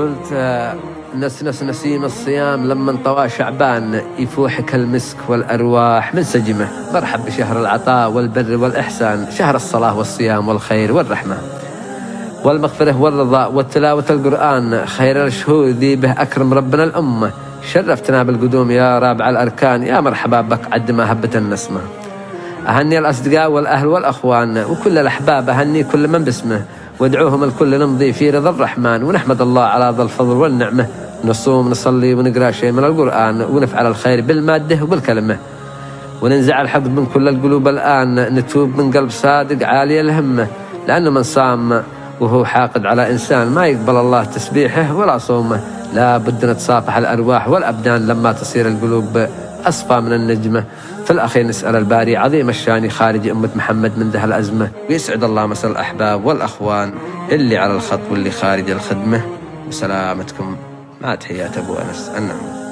قلت نسنس نسيم الصيام لما انطوى شعبان يفوح كالمسك والأرواح منسجمة. مرحب بشهر العطاء والبر والإحسان، شهر الصلاة والصيام والخير والرحمة والمغفرة والرضا والتلاوة القرآن، خير الشهور ذي به أكرم ربنا الأمة. شرفتنا بالقدوم يا رابع الأركان، يا مرحبا بك عد ما هبت النسمة. أهني الأصدقاء والأهل والأخوان وكل الأحباب، أهني كل من باسمه وادعوهم الكل نمضي في رضا الرحمن، ونحمد الله على ذا الفضل والنعمة. نصوم نصلي ونقرأ شيء من القرآن ونفعل الخير بالمادة وبالكلمة، وننزع الحقد من كل القلوب الآن، نتوب من قلب صادق عالي الهمة، لأنه من صام وهو حاقد على إنسان ما يقبل الله تسبيحه ولا صومه. لا بد نتصافح الأرواح والأبدان لما تصير القلوب أصفى من النجمة. في الأخير نسأل الباري عظيم الشان خارج أمة محمد من ده الأزمة، ويسعد الله مساء الأحباب والأخوان اللي على الخط واللي خارج الخدمة. وسلامتكم، مع تحيات أبو أنس النعم.